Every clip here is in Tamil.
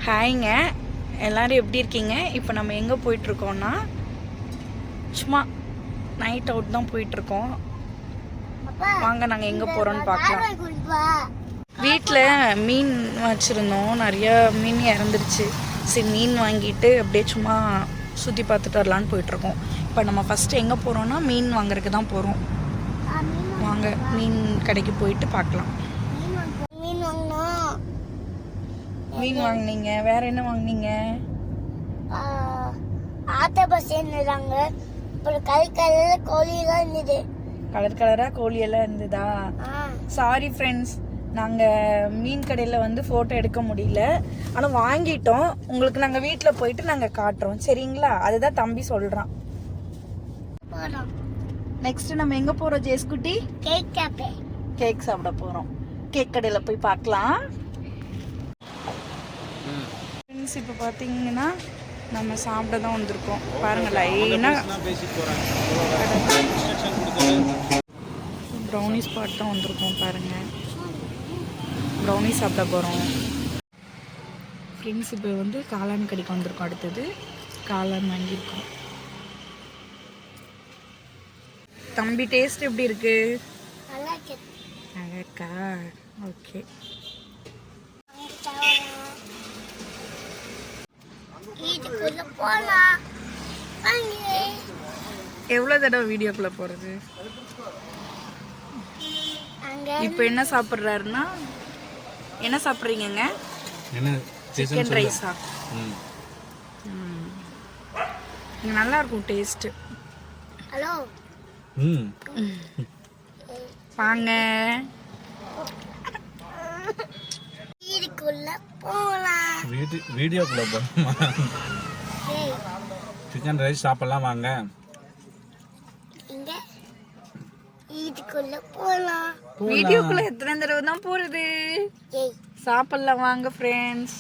ஹாய்ங்க, எல்லோரும் எப்படி இருக்கீங்க? இப்போ நம்ம எங்கே போயிட்டுருக்கோன்னா சும்மா நைட் அவுட் தான் போயிட்டுருக்கோம். வாங்க நாங்கள் எங்கே போகிறோன்னு பார்க்கலாம். வீட்டில் மீன் வச்சுருந்தோம், நிறைய மீன் இறந்துருச்சு. சரி மீன் வாங்கிட்டு அப்படியே சும்மா சுற்றி பார்த்துட்டு வரலான்னு போயிட்டுருக்கோம். இப்போ நம்ம ஃபஸ்ட்டு எங்கே போகிறோன்னா மீன் வாங்குறதுக்கு தான் போகிறோம். வாங்க மீன் கடைக்கு போயிட்டு பார்க்கலாம். மீன் வாங்கினீங்க, வேற என்ன வாங்கினீங்க? ஆட்டோபஸ் என்னதாங்க, அப்புறம் கலர் கலர் கோழியெல்லாம் இருந்தது. கலர் கலராக கோழியெல்லாம் இருந்ததா? சாரி ஃப்ரெண்ட்ஸ், நாங்கள் மீன் கடையில் வந்து ஃபோட்டோ எடுக்க முடியல, ஆனால் வாங்கிட்டோம். உங்களுக்கு நாங்கள் வீட்டில் போயிட்டு நாங்கள் காட்டுறோம், சரிங்களா? அதுதான் தம்பி சொல்கிறான். நெக்ஸ்ட் நம்ம எங்கே போகிறோம் ஜேஸ்குட்டி? கேக் சாப்பிட போகிறோம். கேக் கடையில் போய் பார்க்கலாம். இப்போ பார்த்தீங்கன்னா நம்ம சாப்பிட தான் வந்திருக்கோம். பாருங்கள், லைனாக ப்ரௌனி ஸ்பாட் தான் வந்திருக்கோம். பாருங்கள், ப்ரௌனி சாப்பிட போகிறோம். ஃப்ரெண்ட்ஸ் இப்போ வந்து காளான் கடைக்கு வந்திருக்கோம். அடுத்தது காளான் வாங்கியிருக்கோம். தம்பி டேஸ்ட் எப்படி இருக்கு? அழகா? ஓகே. எவ்வளோ தடவை வீடியோக்குள்ள போறது? இப்போ என்ன சாப்பிட்றாருன்னா, என்ன சாப்பிட்றீங்க? சிக்கன் ரைஸா? நல்லா இருக்கும் டேஸ்ட். ஹலோ, வாங்க வீடியோக்குள்ள போகணுமா? சிக்கன் ரைஸ் சாப்பிடலாம், வாங்க. வீடியோக்குள்ள எத்தனை தடவை தான் போறது? சாப்பிடலாம் வாங்க ஃப்ரெண்ட்ஸ்.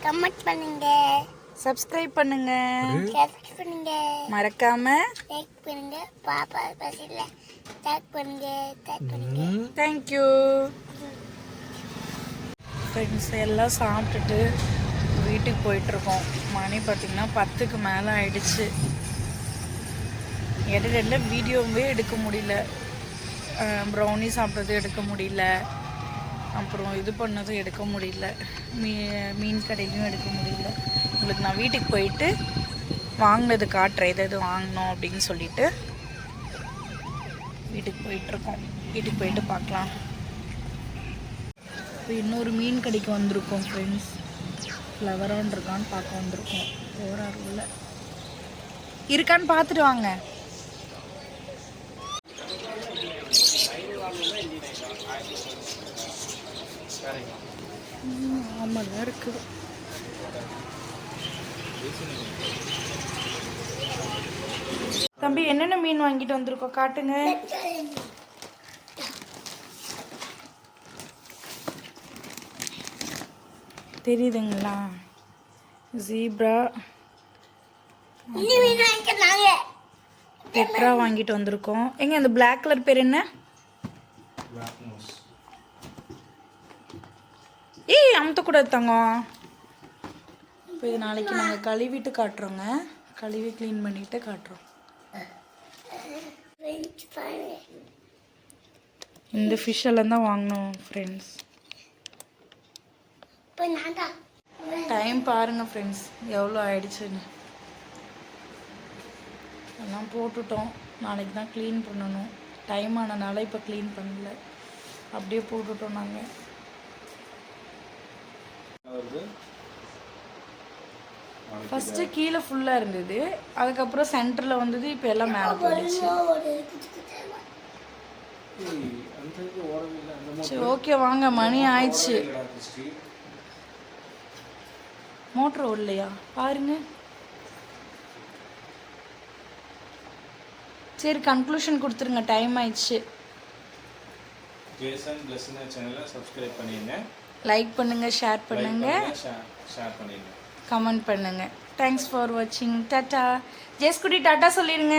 கமெண்ட் பண்ணுங்க, சப்ஸ்கிரைப் பண்ணுங்க, மறக்காம லைக் பண்ணுங்க. பாப்பா பசில டாக் பண்ணுங்க. Thank you friends. எல்லாம் சாப்பிட்டுட்டு வீட்டுக்கு போயிட்டுருக்கோம். மணி பார்த்திங்கன்னா 10க்கு மேலே ஆயிடுச்சு. இடையில வீடியோவே எடுக்க முடியல. ப்ரௌனி சாப்பிட்றது எடுக்க முடியல, அப்புறம் இது பண்ணதும் எடுக்க முடியல, மீன் கடையிலையும் எடுக்க முடியல. உங்களுக்கு நான் வீட்டுக்கு போயிட்டு வாங்கினது காட்டுறேன், எது வாங்கினோம் அப்படின்னு சொல்லிட்டு. வீட்டுக்கு போயிட்டுருக்கோம். வீட்டுக்கு போயிட்டு பார்க்கலாம். இப்போ இன்னொரு மீன் கடைக்கு வந்திருக்கோம் ஃப்ரெண்ட்ஸ். ஃப்ளவரான் இருக்கான்னு பார்க்க வந்திருக்கோம். போகிறார் உள்ள இருக்கான்னு பார்த்துட்டு வாங்க. ஆமாம் இருக்குது. தம்பி என்னென்ன மீன் வாங்கிட்டு வந்திருக்கோம் காட்டுங்க. தெரியுதுங்களா? ஜீப்ரா, டெட்ரா வாங்கிட்டு வந்திருக்கோம். எங்க அந்த பிளாக் கலர் பேர் என்ன? ஏய், அமுத்தக்கூடாது தங்கம். இப்போ இது நாளைக்கு நாங்கள் கழுவிட்டு காட்டுறோங்க. கழுவி க்ளீன் பண்ணிட்டு காட்டுறோம். இந்த ஃபிஷ் எல்லாம் தான் வாங்கினோம் ஃப்ரெண்ட்ஸ். டைம் பாருங்கள் ஃப்ரெண்ட்ஸ் எவ்வளோ ஆயிடுச்சுன்னு. எல்லாம் போட்டுட்டோம். நாளைக்கு தான் க்ளீன் பண்ணணும். டைம் ஆனதுனால இப்போ க்ளீன் பண்ணல, அப்படியே போட்டுட்டோம் நாங்கள். ஃபஸ்ட்டு கீழே ஃபுல்லாக இருந்தது, அதுக்கப்புறம் சென்டரில் வந்தது, இப்போ எல்லாம் மேலே போயிடுச்சு. சரி ஓகே வாங்க, மணி ஆயிடுச்சு. மோட்டர் ஓடலையா பாருங்க. சரி கன்க்ளூஷன் கொடுத்துருங்க, டைம் ஆயிடுச்சு. ஜேசன் பிளஸ்ன சேனலை சப்ஸ்கிரைப் பண்ணிடுங்க, லைக் பண்ணுங்க, ஷேர் பண்ணுங்க, கமெண்ட் பண்ணுங்க. தேங்க்ஸ் ஃபார் வாட்சிங். டாட்டா. ஜேஸ்குட்டி டாட்டா சொல்லிடுங்க.